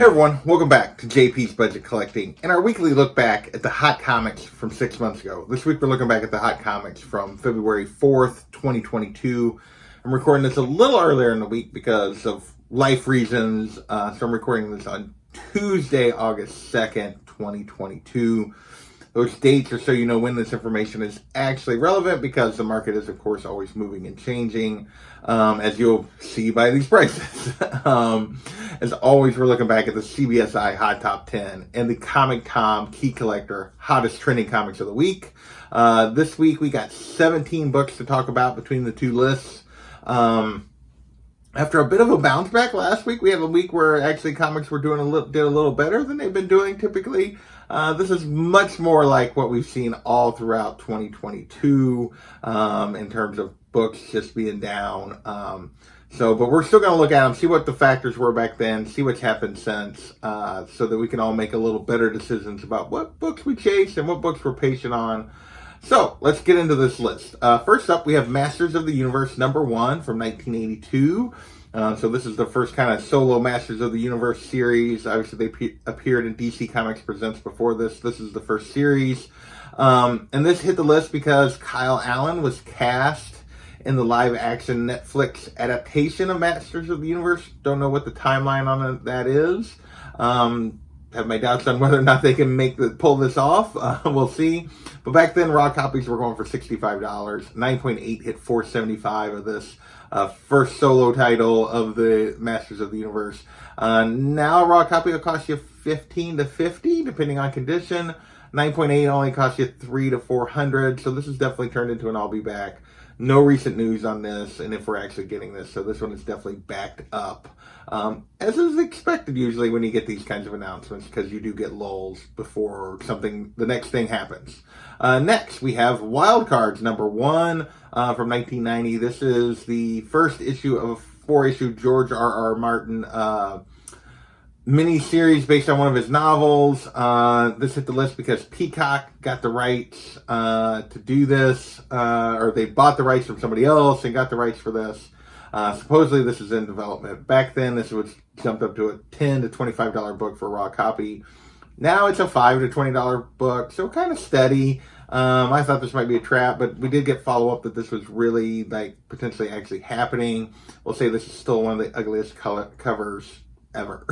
everyone, welcome back to JP's Budget Collecting and our weekly look back at the hot comics from 6 months ago. This week we're looking back at the hot comics from February 4th, 2022. I'm recording this a little earlier in the week because of life reasons, so I'm recording this on Tuesday, August 2nd, 2022. Those dates are so you know when this information is actually relevant because the market is, of course, always moving and changing, as you'll see by these prices. As always, we're looking back at the CBSI Hot Top 10 and the Comic.com Key Collector Hottest Trending Comics of the Week. This week, we got 17 books to talk about between the two lists. After a bit of a bounce back last week, we had a week where actually comics were did a little better than they've been doing typically. This is much more like what we've seen all throughout 2022 in terms of books just being down. But we're still going to look at them, see what the factors were back then, see what's happened since, so that we can all make a little better decisions about what books we chased and what books we're patient on. So let's get into this list. First up, we have Masters of the Universe #1 from 1982. So this is the first kind of solo Masters of the Universe series. Obviously, they appeared in DC Comics Presents before this. This is the first series. And this hit the list because Kyle Allen was cast in the live-action Netflix adaptation of Masters of the Universe. Don't know what the timeline on that is. Have my doubts on whether or not they can pull this off. We'll see. But back then, raw copies were going for $65. 9.8 hit 475 of this first solo title of the Masters of the Universe. Now a raw copy will cost you $15 to $50, depending on condition. 9.8 only costs you $300 to $400. So this is definitely turned into an I'll be back. No recent news on this, and if we're actually getting this, so this one is definitely backed up. As is expected usually when you get these kinds of announcements, because you do get lulls before the next thing happens. Next, we have Wild Cards #1 from 1990. This is the first issue of a 4-issue George R.R. Martin mini-series based on one of his novels. This hit the list because Peacock got the rights to do this, or they bought the rights from somebody else and got the rights for this. Supposedly this is in development. Back then this was jumped up to a $10 to $25 book for a raw copy. Now it's a $5 to $20 book, so kind of steady. I thought this might be a trap, but we did get follow-up that this was really potentially actually happening. We'll say this is still one of the ugliest covers ever.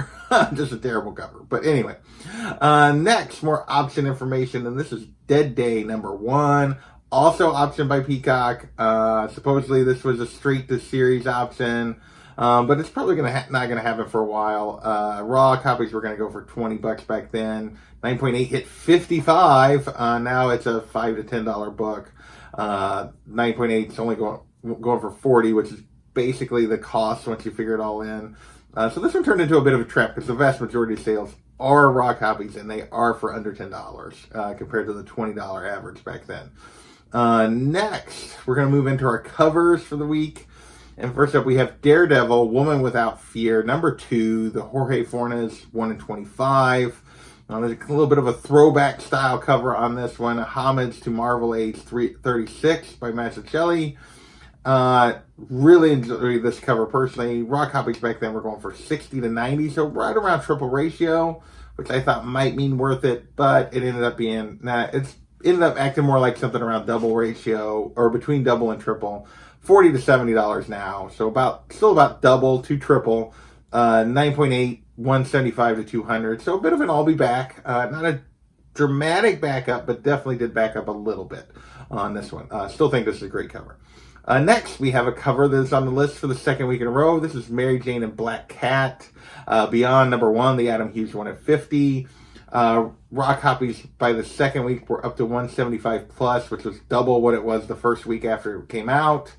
Just a terrible cover. But anyway, next, more option information, and this is Dead Day #1, also optioned by Peacock. Supposedly this was a straight to series option, but it's probably not gonna happen for a while. Raw copies were gonna go for $20 back then. 9.8 hit 55. Now it's a $5 to $10 book. 9.8 is only going for 40, which is basically the cost once you figure it all in. So this one turned into a bit of a trap because the vast majority of sales are raw copies and they are for under $10 compared to the $20 average back then. Next, we're going to move into our covers for the week. And first up, we have Daredevil, Woman Without Fear, #2, the Jorge Fornes 1 in 25. There's a little bit of a throwback style cover on this one, a homage to Marvel Age 36 by Mazzucchelli. Really enjoy this cover personally. Raw copies back then were going for 60 to 90, so right around triple ratio, which I thought might mean worth it, but it ended up being it's ended up acting more like something around double ratio or between double and triple. $40 to $70 now, so still about double to triple. 9.8, 175 to 200, so a bit of an I'll be back. Not a dramatic backup, but definitely did back up a little bit on this one. Still think this is a great cover. Next, we have a cover that's on the list for the second week in a row. This is Mary Jane and Black Cat, Beyond #1, the Adam Hughes 1 at 50. Raw copies by the second week were up to 175 plus, which was double what it was the first week after it came out.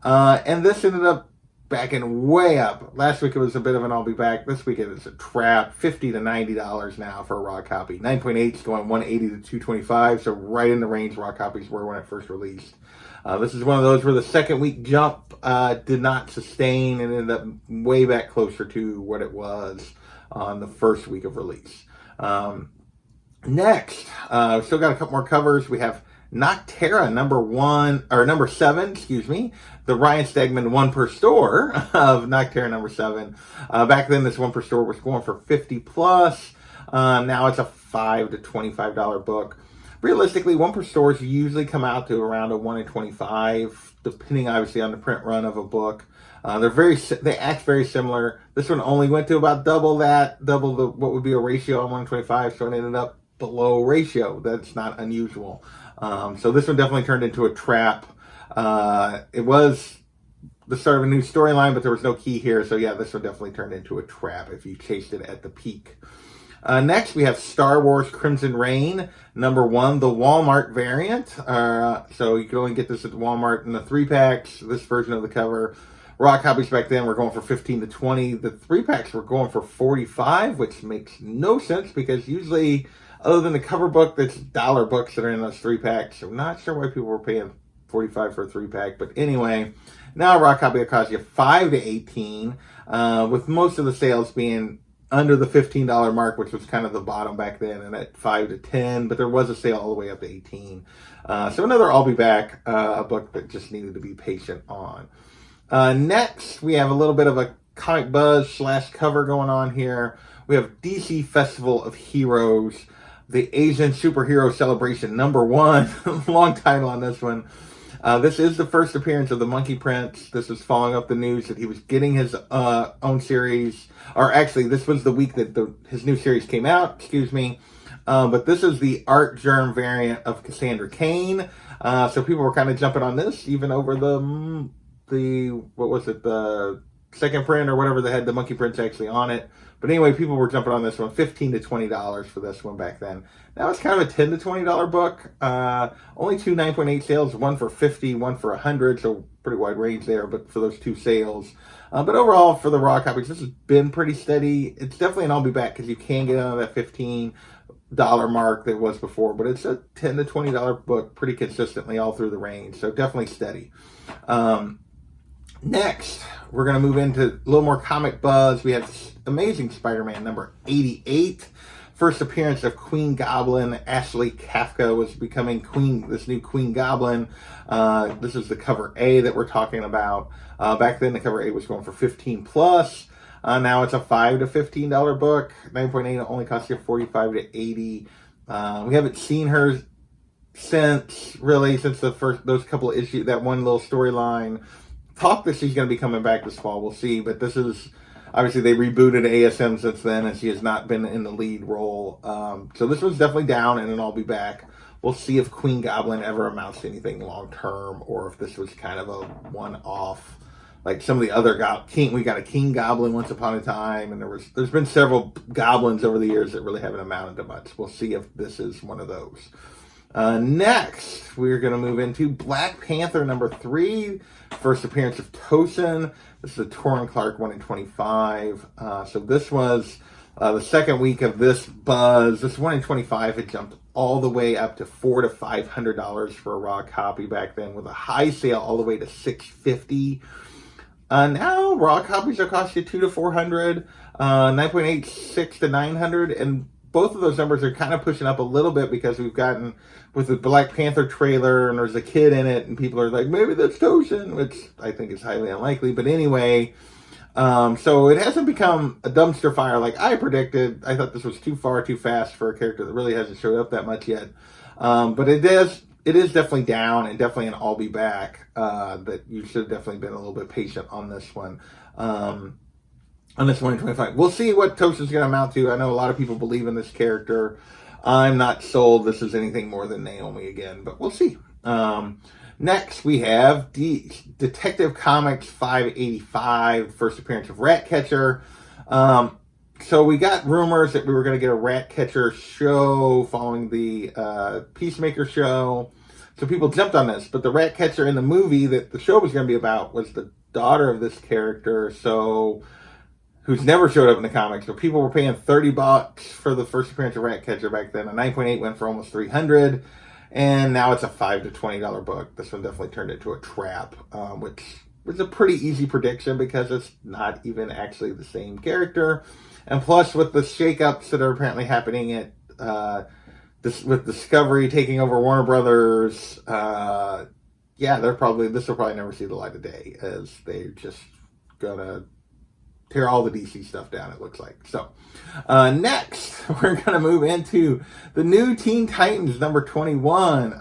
And this ended up backing way up. Last week it was a bit of an I'll be back. This week it is a trap. $50 to $90 now for a raw copy. 9.8 is going 180 to 225, so right in the range raw copies were when it first released. This is one of those where the second week jump did not sustain and ended up way back closer to what it was on the first week of release. Next, still got a couple more covers. We have Noctera number 7, excuse me, the Ryan Stegman 1 per store of Noctera number 7. Back then, this 1 per store was going for 50 plus. Now it's a $5 to $25 book. Realistically, 1 per stores usually come out to around a 1 in 25, depending obviously on the print run of a book. They act very similar. This one only went to about double what would be a ratio on 1 in 25, so it ended up below ratio. That's not unusual. So this one definitely turned into a trap. It was the start of a new storyline, but there was no key here. So yeah, this one definitely turned into a trap if you chased it at the peak. Next, we have Star Wars Crimson Reign, number 1, the Walmart variant. So you could only get this at Walmart in the 3-packs, this version of the cover. Raw copies back then were going for 15 to 20. The 3-packs were going for 45, which makes no sense because usually, other than the cover book, that's dollar books that are in those 3-packs. I'm not sure why people were paying 45 for a 3-pack, but anyway, now a raw copy will cost you 5 to 18, with most of the sales being under the $15 mark, which was kind of the bottom back then, and at 5 to 10, but there was a sale all the way up to 18. So another I'll Be Back, a book that just needed to be patient on. Next, we have a little bit of a comic buzz / cover going on here. We have DC Festival of Heroes, the Asian Superhero Celebration number 1. Long title on this one. This is the first appearance of the Monkey Prince. This is following up the news that he was getting his own series. Or actually, this was the week that his new series came out, excuse me. But this is the Art Germ variant of Cassandra Cain. So people were kind of jumping on this, even over the second print or whatever that had the Monkey Prince actually on it. But anyway, people were jumping on this one, $15 to $20 for this one back then. Now it's kind of a $10 to $20 book. Only 2 9.8 sales, 1 for 50, 1 for 100, so pretty wide range there, but for those 2 sales. But overall, for the raw copies, this has been pretty steady. It's definitely an I'll Be Back because you can get out of that $15 mark that was before, but it's a $10 to $20 book pretty consistently all through the range, so definitely steady. Next, we're going to move into a little more comic buzz. We have Amazing Spider-Man number 88. First appearance of Queen Goblin. Ashley Kafka was becoming this new Queen Goblin. This is the cover A that we're talking about. Back then, the cover A was going for 15 plus. Now it's a $5 to $15 book. 9.8 only costs you 45 to 80. We haven't seen her since those couple of issues, that one little storyline. Talk that she's going to be coming back this fall. We'll see, but this is obviously they rebooted ASM since then, and she has not been in the lead role. So this one's definitely down, and then I'll be back. We'll see if Queen Goblin ever amounts to anything long term, or if this was kind of a one-off, like some of the other we got a King Goblin once upon a time, and there's been several goblins over the years that really haven't amounted to much. We'll see if this is one of those. Next, we're going to move into Black Panther number 3, first appearance of Tosin. This is a Torrin Clark 1 in 25. So this was the second week of this buzz. This 1 in 25 had jumped all the way up to $400 to $500 for a raw copy back then, with a high sale all the way to $650. Now raw copies are cost you $200 to $400, 9.8 $600 to $900, and both of those numbers are kind of pushing up a little bit because we've gotten with the Black Panther trailer and there's a kid in it and people are like, maybe that's Tosin, which I think is highly unlikely. But anyway, so it hasn't become a dumpster fire like I predicted. I thought this was too fast for a character that really hasn't showed up that much yet. But it is definitely down, and definitely an I'll Be Back, that you should have definitely been a little bit patient on this one. On this 1 in 25. We'll see what Tosin's going to amount to. I know a lot of people believe in this character. I'm not sold this is anything more than Naomi again, but we'll see. Next, we have Detective Comics 585, first appearance of Ratcatcher. So we got rumors that we were going to get a Ratcatcher show following the Peacemaker show. So people jumped on this, but the Ratcatcher in the movie that the show was going to be about was the daughter of this character, who's never showed up in the comics. So people were paying $30 for the first appearance of Ratcatcher back then. A 9.8 went for almost $300, and now it's a $5 to $20 book. This one definitely turned into a trap, which was a pretty easy prediction because it's not even actually the same character. And plus, with the shakeups that are apparently happening at this with Discovery taking over Warner Brothers, yeah, this will probably never see the light of day, as they're just gonna tear all the DC stuff down, it looks like. So, next, we're going to move into the new Teen Titans, number 21.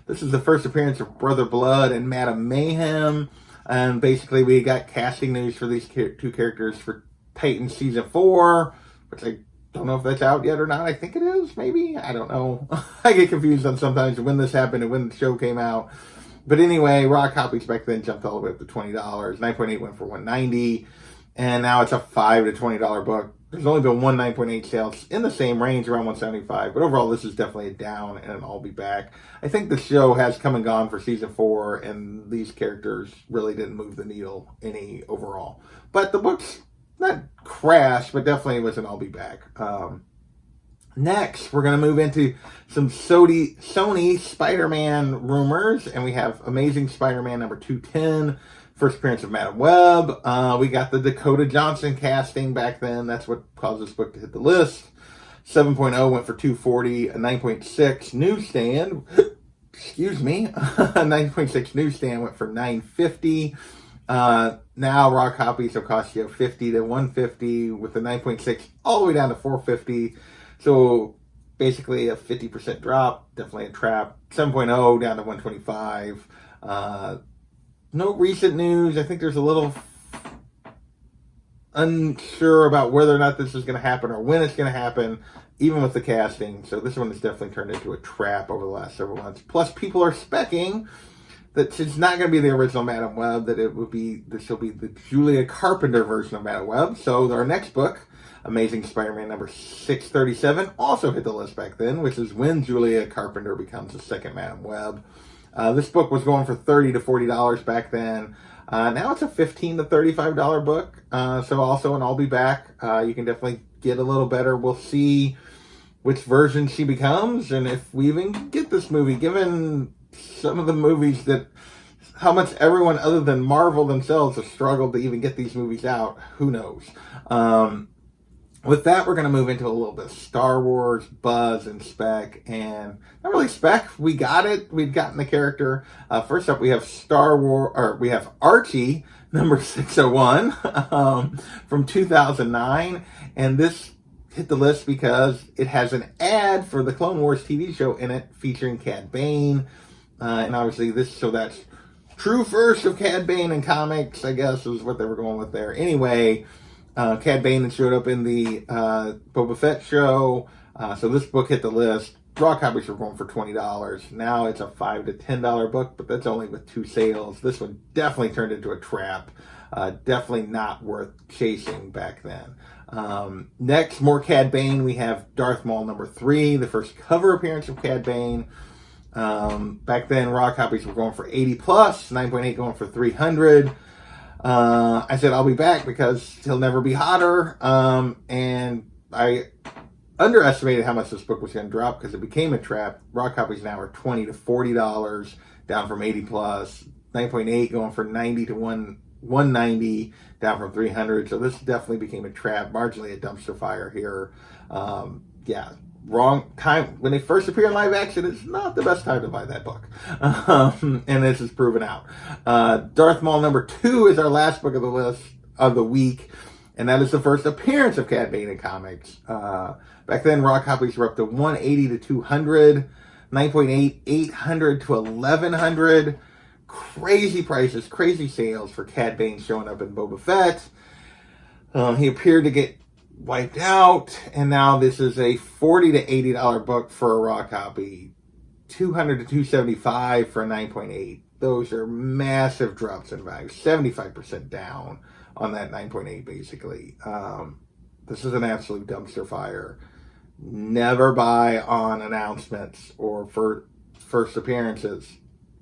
This is the first appearance of Brother Blood and Madam Mayhem. And basically, we got casting news for these two characters for Titans Season 4, which I don't know if that's out yet or not. I think it is, maybe. I don't know. I get confused on sometimes when this happened and when the show came out. But anyway, raw copies back then jumped all the way up to $20. 9.8 went for $190. And now it's a $5 to $20 book. There's only been one 9.8 sales in the same range, around 175. But overall, this is definitely a down, and I'll be back. I think the show has come and gone for season 4, and these characters really didn't move the needle any overall. But the book's not crashed, but definitely was an I'll be back. Next, we're going to move into some Sony Spider-Man rumors, and we have Amazing Spider-Man number 210. First appearance of Madam Web. We got the Dakota Johnson casting back then. That's what caused this book to hit the list. 7.0 went for $240. A 9.6 newsstand. Excuse me. A 9.6 newsstand went for $950. Now raw copies will cost you $50 to $150, with the 9.6 all the way down to $450. So basically a 50% drop. Definitely a trap. 7.0 down to $125. No recent news. I think there's a little unsure about whether or not this is going to happen or when it's going to happen, even with the casting. So this one has definitely turned into a trap over the last several months. Plus, people are specking that it's not going to be the original Madam Web, that this will be the Julia Carpenter version of Madam Web. So our next book, Amazing Spider-Man number 637, also hit the list back then, which is when Julia Carpenter becomes the second Madam Web. This book was going for $30 to $40 back then. Now it's a $15 to $35 book. So also an I'll be back. You can definitely get a little better. We'll see which version she becomes, and if we even get this movie, given some of the movies how much everyone other than Marvel themselves have struggled to even get these movies out. Who knows? With that, we're going to move into a little bit of Star Wars, buzz, and spec. And not really spec. We got it. We've gotten the character. First up, we have we have Archie, number 601, from 2009. And this hit the list because it has an ad for the Clone Wars TV show in it featuring Cad Bane. And obviously that's true first of Cad Bane in comics, I guess, is what they were going with there. Anyway, Cad Bane showed up in the Boba Fett show. So this book hit the list. Raw copies were going for $20. Now it's a $5 to $10 book, but that's only with 2 sales. This one definitely turned into a trap. Definitely not worth chasing back then. Next, more Cad Bane. We have Darth Maul number 3, the first cover appearance of Cad Bane. Back then, raw copies were going for 80 plus, 9.8 going for 300. I said I'll be back because he'll never be hotter. And I underestimated how much this book was going to drop because it became a trap. Raw copies now are $20 to $40, down from 80 plus. 9.8 going for 90 to 190, down from 300. So this definitely became a trap, marginally a dumpster fire here. Yeah, wrong time. When they first appear in live action, it's not the best time to buy that book. And this is proven out. Darth Maul number 2 is our last book of the list of the week. And that is the first appearance of Cad Bane in comics. Back then, raw copies were up to 180 to 200. 9.8, 800 to 1100. Crazy prices, crazy sales for Cad Bane showing up in Boba Fett. He appeared to get wiped out, and now this is a $40 to $80 book for a raw copy. 200 to 275 for a 9.8. Those are massive drops in value. 75% down on that 9.8, basically. This is an absolute dumpster fire. Never buy on announcements or for first appearances.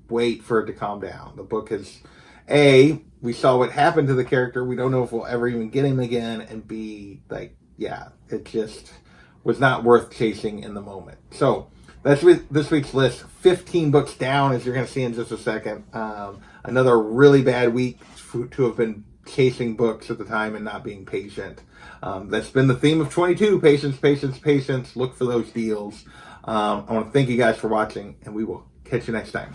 Wait for it to calm down. The book is, A, we saw what happened to the character. We don't know if we'll ever even get him again. And B, it just was not worth chasing in the moment. So that's this week's list. 15 books down, as you're going to see in just a second. Another really bad week to have been chasing books at the time and not being patient. That's been the theme of 22. Patience, patience, patience. Look for those deals. I want to thank you guys for watching, and we will catch you next time.